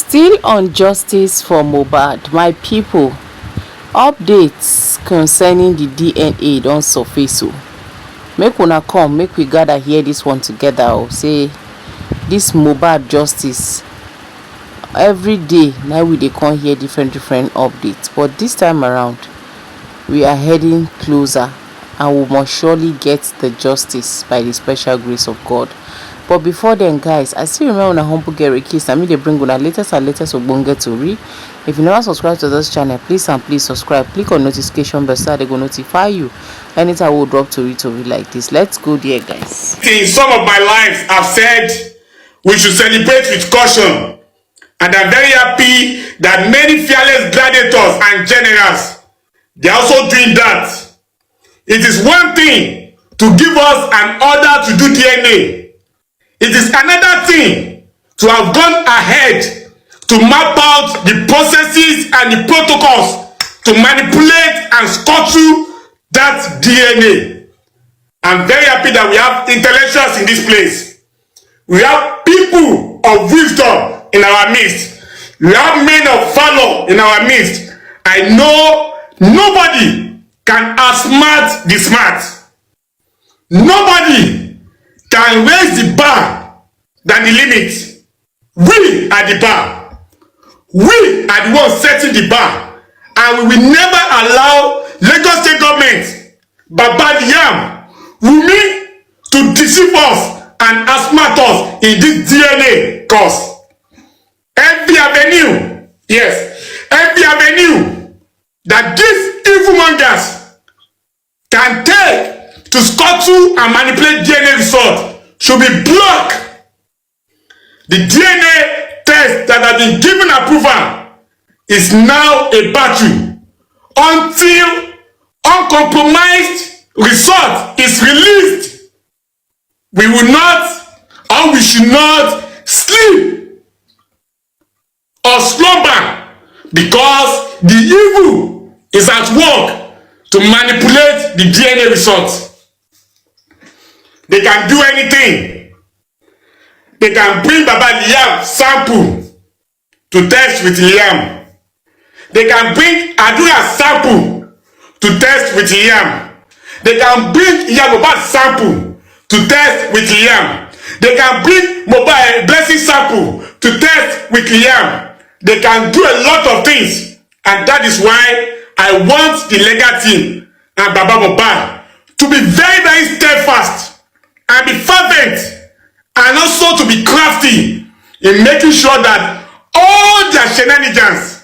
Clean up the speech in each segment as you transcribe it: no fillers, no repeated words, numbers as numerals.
Still on justice for Mohbad, my people, updates concerning the DNA don surface o. Make una come, make we gather hear this one together o. Say this Mohbad justice, every day now we dey come hear different updates, but this time around we are heading closer and we must surely get the justice by the special grace of God. But before then, guys, I still remember when I humble get a kiss. I mean, they bring una latest Ogbonge tori. If you never subscribe to this channel, please subscribe. Click on notification bell so they go notify you anytime we will drop tori like this. Let's go there, guys. In some of my lives, I've said we should celebrate with caution, and I'm very happy that many fearless gladiators and generals, they are also doing that. It is one thing to give us an order to do DNA. It is another thing to have gone ahead to map out the processes and the protocols to manipulate and scuttle that DNA. I'm very happy that we have intellectuals in this place. We have people of wisdom in our midst. We have men of valor in our midst. I know nobody can outsmart the smart. Nobody can raise the bar than the limit. We are the bar. We are the ones setting the bar. And we will never allow Lagos State government, Baba Liam, Wunmi, to deceive us and outsmart us in this DNA cause. Every avenue, yes, every avenue that these evilmongers can take to scuttle and manipulate DNA results should be blocked. The DNA test that has been given approval is now a battle until uncompromised result is released. We will not, or we should not sleep or slumber, because the evil is at work to manipulate the DNA results. They can do anything. They can bring Baba Liam sample to test with Liam. They can bring Adura sample to test with Liam. They can bring Mohbad sample to test with Liam. They can bring Mohbad blessing sample to test with Liam. They can do a lot of things, and that is why I want the legal team and Baba Mohbad to be very, very steadfast and be fervent, and also to be crafty in making sure that all their shenanigans,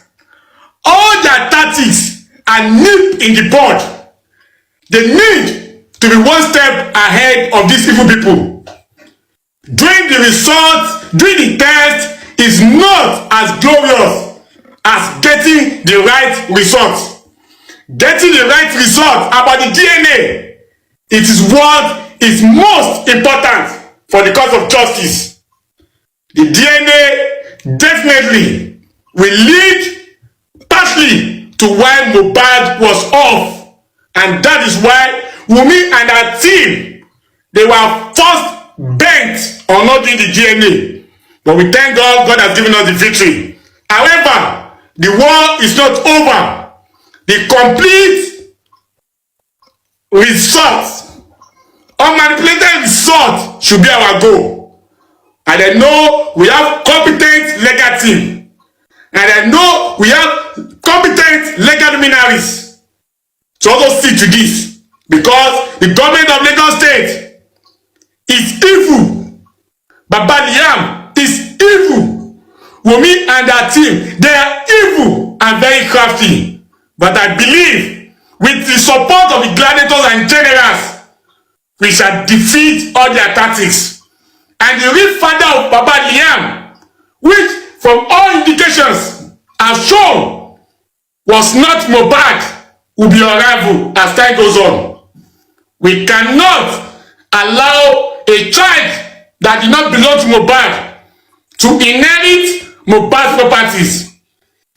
all their tactics are nipped in the bud. They need to be one step ahead of these evil people. Doing the results, doing the test is not as glorious as getting the right results. Getting the right result about the DNA, it is what is most important for the cause of justice. The DNA definitely will lead partly to why Mohbad was off, and that is why Wunmi and her team, they were first bent on not doing the DNA. But we thank God, God has given us the victory. However, the war is not over. The complete results, unmanipulated result, should be our goal. And I know we have competent legal team. And I know we have competent legal luminaries to also see to this. Because the government of Lagos State is evil. Baba Liam is evil. Wunmi and her team, they are evil and very crafty. But I believe with the support of the gladiators and generals, we shall defeat all their tactics. And the real father of Baba Liam, which from all indications have shown was not Mohbad, will be unraveled as time goes on. We cannot allow a child that did not belong to Mohbad to inherit Mohbad's properties.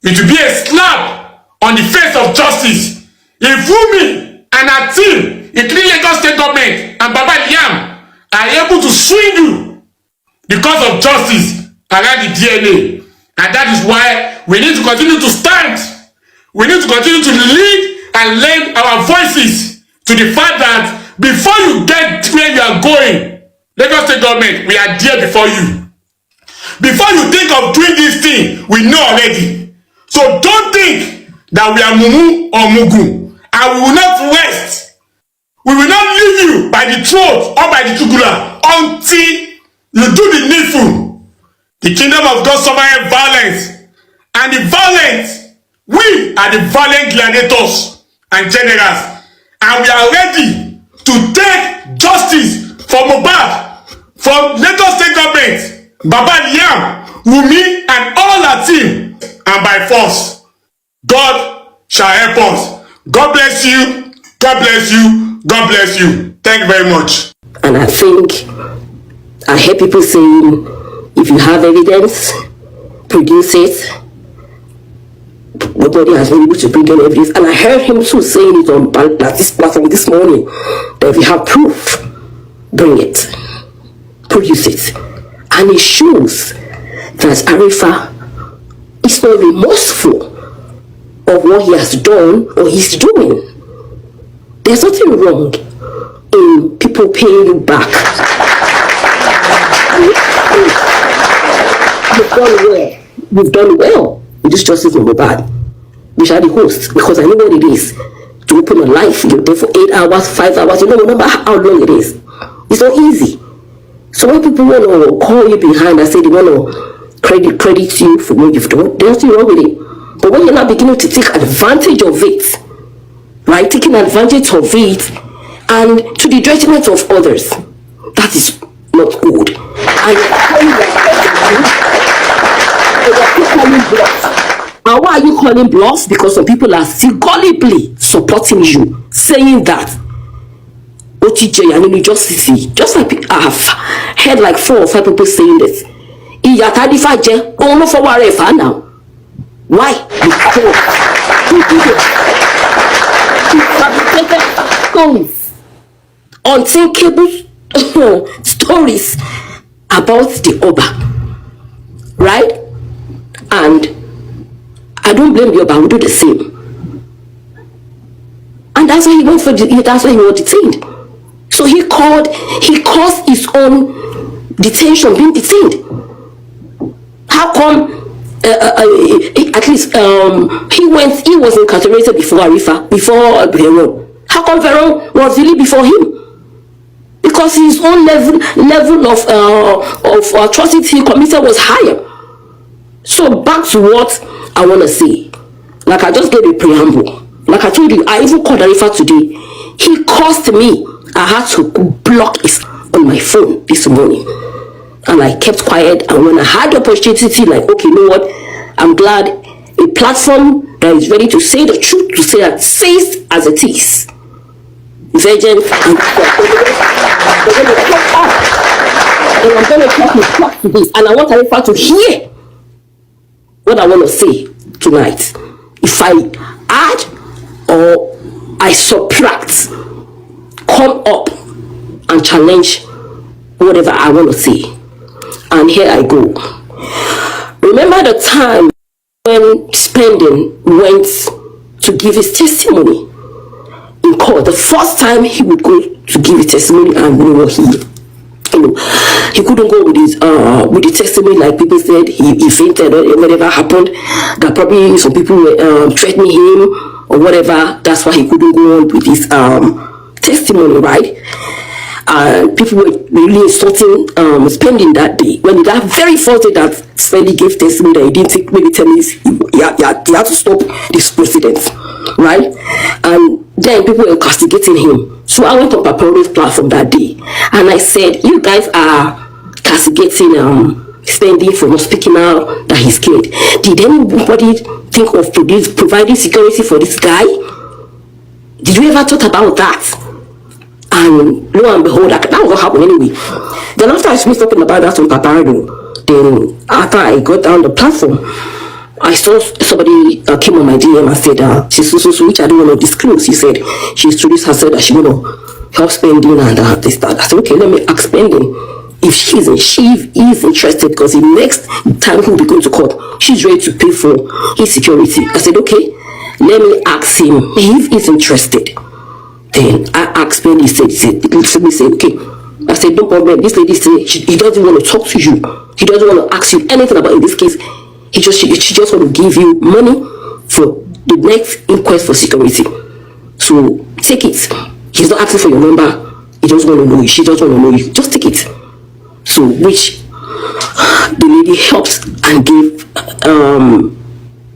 It will be a slap on the face of justice if Wunmi and her team, including Lagos State government and Baba Liam, are able to swindle because of justice around the DNA. And that is why we need to continue to stand. We need to continue to lead and lend our voices to the fact that before you get where you are going, Lagos State government, we are there before you. Before you think of doing this thing, we know already. So don't think that we are mumu or mugu, and we will not rest. We will not leave you by the throat or by the jugular until you do the needful. The kingdom of God suffers violence, and the violent, we are the violent gladiators and generals, and we are ready to take justice for Mohbad, from Lagos State government, Baba Liam, Wumi, and all our team, and by force. God shall help us. God bless you. God bless you. God bless you. Thank you very much. And I think I hear people saying, if you have evidence, produce it. Nobody has been able to bring any evidence. And I heard him too saying it on this platform this morning, that if you have proof, bring it. Produce it. And it shows that Arifa is not remorseful of what he has done or he's doing. There's nothing wrong in people paying you back. You've done well. You've done well with this justiceformohbad. Which are the hosts, because I know what it is to open a life. You're there for 8 hours, 5 hours. You don't remember how long it is. It's not easy. So when people want to call you behind and say they want to credit you for what you've done, there's nothing wrong with it. But when you're not beginning to take advantage of it, right, taking advantage of it, and to the detriment of others, that is not good. And why are you calling bluffs? Because some people are still gullibly supporting you, saying that OTJ and in justice, just like I have heard like 4 or 5 people saying this. Now. Why? Because stories, unthinkable stories about the Oba, right? And I don't blame the Oba, I will do the same. And that's why he went for that's why he was detained. So he caused his own detention, being detained. How come at least he was incarcerated before Arifa, before Veron? How come Veron was really before him? Because his own level of atrocity committed was higher. So back to what I want to say. Like I just gave a preamble. Like I told you, I even called Arifa today. He caused me. I had to block it on my phone this morning. And I kept quiet. And when I had the opportunity, like, okay, you know what? I'm glad a platform that is ready to say the truth, to say that says as it is. Virgin and I'm going to talk to this. And I want Arifa to hear what I want to say tonight. If I add or I subtract, come up and challenge whatever I want to say. And here I go. Remember the time when Spending went to give his testimony in court? The first time he would go to give his testimony, and he couldn't go with the testimony, like people said he fainted or whatever happened, that probably some people were threatening him or whatever. That's why he couldn't go on with his testimony, right? People were really insulting Spending that day. When that very first day that Spending gave testimony that he didn't take many times, he had to stop this precedent, right? And then people were castigating him. So I went on Paparo's platform that day, and I said, you guys are castigating Spending for not speaking out that he's scared. Did anybody think of providing security for this guy? Did you ever thought about that? And lo and behold, that was what happened anyway. Then after I finished talking about that on Paparado, then after I got down the platform, I saw somebody came on my DM and said, she's so, which I don't want to disclose. She said, she introduced herself that she want to help Spending and this, that. I said, okay, let me ask Spending if she is interested, because the next time he'll be going to court, she's ready to pay for his security. I said, okay, let me ask him if he's interested. Then I asked when he said, okay. I said, no problem. This lady said he doesn't want to talk to you. He doesn't want to ask you anything about, in this case, she just want to give you money for the next inquest for security. So take it. He's not asking for your number. He doesn't want to know you. She doesn't want to know you. Just take it. So which the lady helped and gave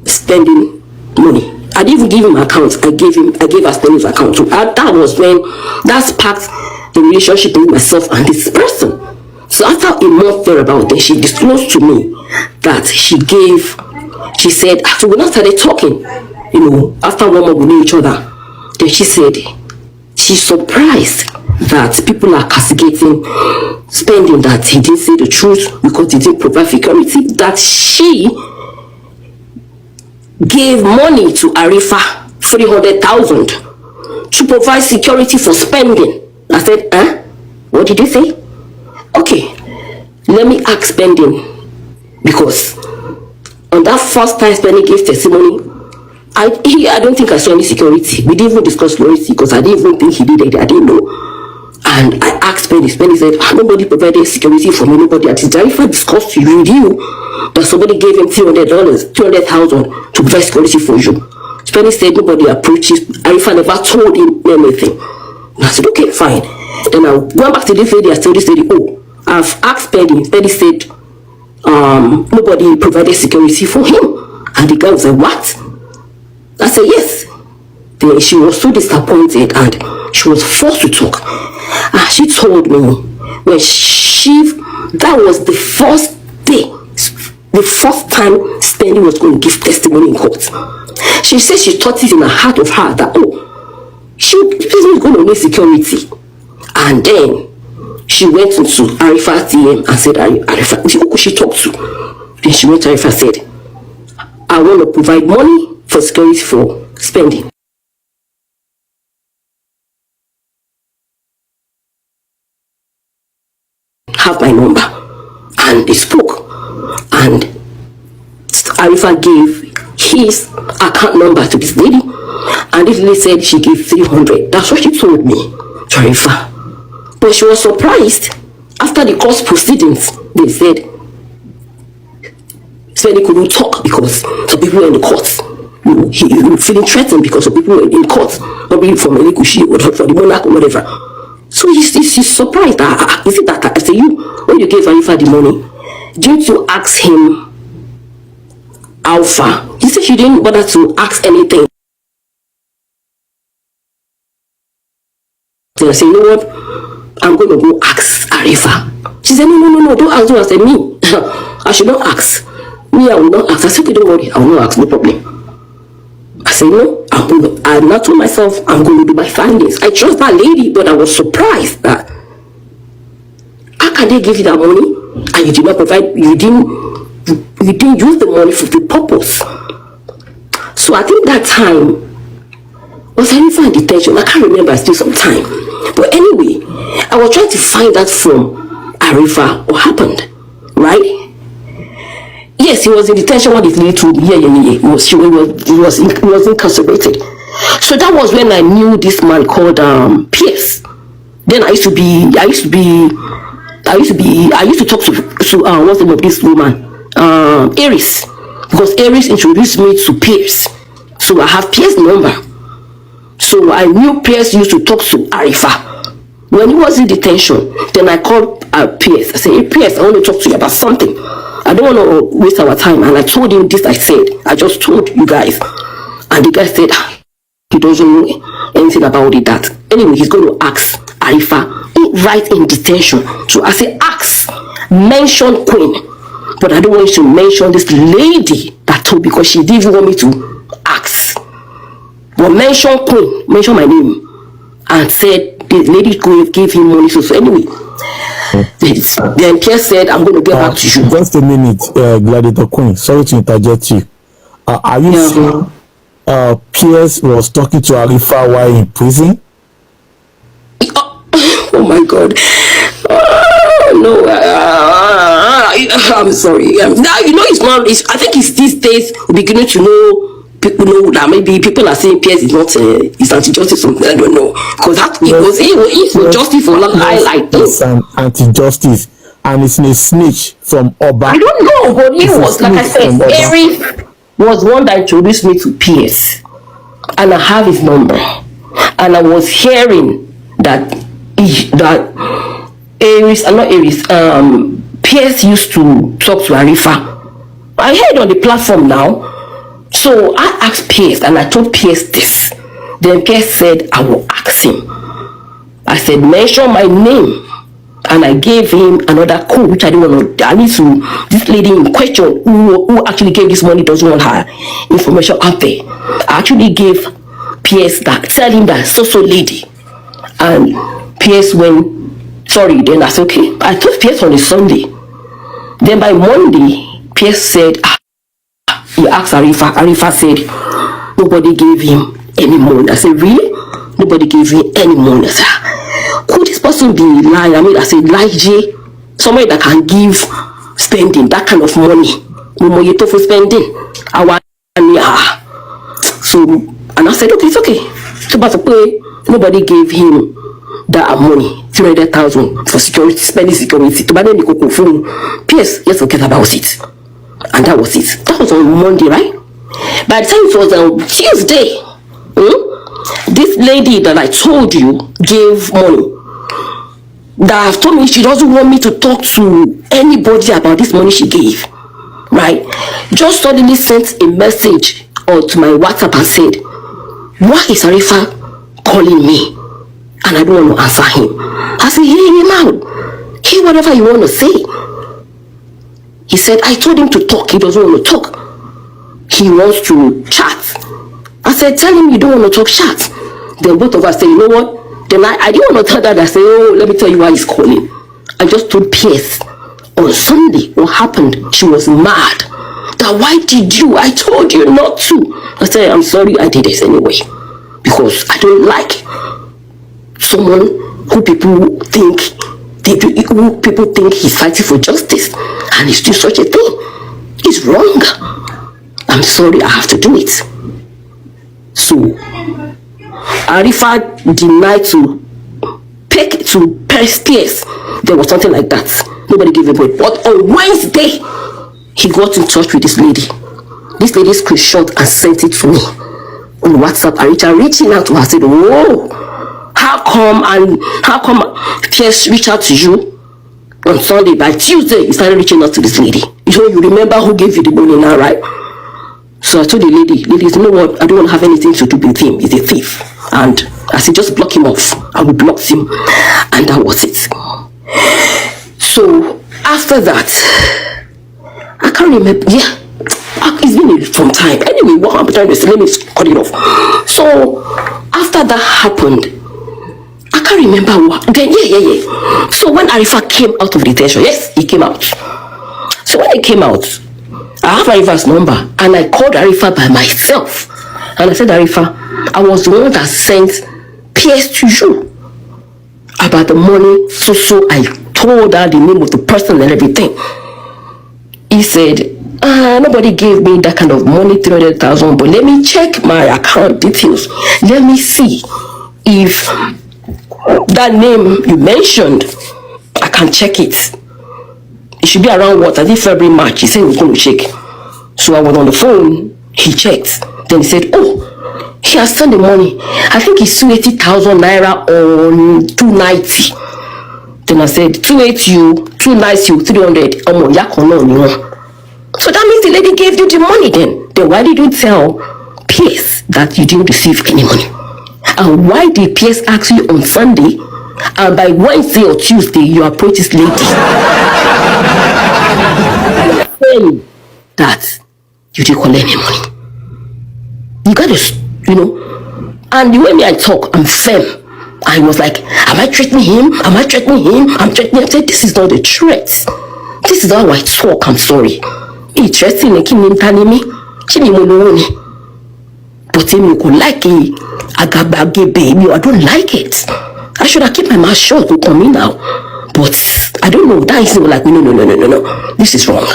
spending money. I didn't even give him account. I gave her spending account. So that was when that sparked the relationship with myself and this person. So after a month thereabout, then she disclosed to me that she said, so we now started talking, after 1 month we knew each other. Then she said she's surprised that people are castigating spending, that he didn't say the truth because he didn't provide security, that she gave money to Arifa, 300,000, to provide security for spending. I said, what did you say? Okay, let me ask spending, because on that first time spending gave testimony, I don't think I saw any security. We didn't even discuss security because I didn't even think he did it. I didn't know. And I asked Penny. Penny said, nobody provided security for me. Nobody. At least if I discussed with you that somebody gave him $200,000 to provide security for you. Penny said nobody approached him. Arifa never told him anything. And I said, okay, fine. Then I went back to this lady. I told this lady, I've asked Penny. Penny said nobody provided security for him. And the guy was like, what? I said, yes. Then she was so disappointed and she was forced to talk. And she told me when that was the first day, the first time Spending was going to give testimony in court. She said she thought it in her heart of heart that, this is going to need security. And then she went into Arifa's DM and said, Arifa, who could she talk to? Then she went to Arifa and said, I want to provide money for security for Spending. Have my number. And they spoke. And Arifa gave his account number to this lady. And this lady said she gave 300. That's what she told me to Arifa. But she was surprised. After the court proceedings, they said Spending couldn't talk because some people were in the court. He was feeling threatened because of people were in court, probably from Elikushi or for the monarch or whatever. So she's surprised. Is it that I say when you gave Arifa the money, didn't you ask him Alpha? He said she didn't bother to ask anything. Then I said, you know what? I'm going to go ask Arifa. She said, no, don't ask. I said, me. I should not ask. Me, I will not ask. I said, okay, don't worry, I will not ask, no problem. I said, no, I'm not told myself I'm going to do my findings. I trust that lady, but I was surprised that how can they give you that money and you did not provide, you didn't use the money for the purpose. So I think that time was Arifa in detention. I can't remember, still some time. But anyway, I was trying to find out from Arifa what happened, right? Yes, he was in detention when his lady told me, he was incarcerated. So that was when I knew this man called Pierce. Then I used to talk to what's the name of this woman? Aries. Because Aries introduced me to Pierce. So I have Pierce's number. So I knew Pierce used to talk to Arifa. When he was in detention, then I called Pierce. I said, hey Pierce, I want to talk to you about something. I don't want to waste our time. And I told him this. I said, I just told you guys. And the guy said, he doesn't know anything about it. That anyway, he's going to ask Arifa right in detention. So I said, ask, mention Queen. But I don't want you to mention this lady that told, because she didn't want me to ask. But mention Queen, mention my name. And said, the lady gave him money. So anyway, then Pierre said, I'm going to get back to you. Just a minute, Gladiator Queen. Sorry to interject you. Are you saying Pierce was talking to Arifa while in prison? Oh my God. know. I'm sorry. Now, it's not. I think it's these days we're beginning to know. People know that maybe people are saying Pierce is not is anti-justice. Something I don't know, because it was justice for I like this. It's an anti-justice, and it's a snitch from Oba. I don't know, but it was like I said, Eric was one that introduced me to Pierce, and I have his number, and I was hearing that Pierce used to talk to Arifa. I heard on the platform now. So I asked Pierce, and I told Pierce this. Then Pierce said, I will ask him. I said, mention my name. And I gave him another code, which I didn't want to. I need to. This lady in question, who actually gave this money, doesn't want her information out there. I actually gave Pierce that, tell him that so lady. And Pierce went, sorry. Then I said, okay. I told Pierce on a Sunday. Then by Monday, Pierce said, he asked Arifa. Arifa said, nobody gave him any money. I said, really? Nobody gave him any money. I said, could this person be lying? I mean, I said, lie, J. Somebody that can give spending that kind of money. No more you for spending. So, and I said, okay, it's okay. So, but nobody gave him that money, 300,000 for security, spending security. To buy the cocoa phone. P.S. Let's forget about it. And that was it. That was on Monday, right? By the time it was on Tuesday, this lady that I told you gave money, that have told me she doesn't want me to talk to anybody about this money she gave, right? Just suddenly sent a message onto my WhatsApp and said, why is Arifa calling me? And I don't want to answer him. I said, hear him out. Hear whatever you want to say. He said, I told him to talk. He doesn't want to talk. He wants to chat. I said, tell him you don't want to talk, chat. Then both of us said, you know what? Then I didn't want to tell that. I said, oh, let me tell you why he's calling. I just told Pierce on Sunday what happened. She was mad. That why did you? I told you not to. I said, I'm sorry, I did this anyway. Because I don't like someone who people think he's fighting for justice and he's doing such a thing. It's wrong. I'm sorry, I have to do it. So Arifa denied to Pierce. There was something like that. Nobody gave a word. But on Wednesday, he got in touch with this lady. This lady screenshot and sent it to me on WhatsApp. I reaching out to her, said, whoa, how come Pierce reached out to you on Sunday? By Tuesday, you started reaching out to this lady. You remember who gave you the money now, right? So I told the lady, you know what? I don't want to have anything to do with him. He's a thief. And I said, just block him off. I will block him. And that was it. So after that, I can't remember. Yeah, it's been some time. Anyway, what happened? Let me cut it off. So after that happened, I can't remember what. Then yeah. So when Arifa came out of detention, yes, he came out. So when he came out, I have Arifa's number, and I called Arifa by myself, and I said, Arifa, I was the one that sent Pierce to you about the money. So I told her the name of the person and everything. He said, nobody gave me that kind of money, 300,000, but let me check my account details. Let me see if that name you mentioned, I can check it. It should be around what? I think February, March. He said he was going to check. So I was on the phone. He checked. Then he said, oh, he has sent the money. I think it's 280,000 naira on 290. Then I said, 280 you, 290 you, 300. So that means the lady gave you the money then. Then why did you tell Pierce that you didn't receive any money? And why did Pierce ask you on Sunday, and by Wednesday or Tuesday you approach this lady saying that you didn't collect any money? You gotta, and the way I talk, I'm firm. I was like, am I threatening him? I'm threatening him. I said, this is not a threat. This is how I talk. I'm sorry. He threatening me, but you could like it. I don't like it. I should have kept my mouth shut to come in now. But I don't know. That is like, no. This is wrong.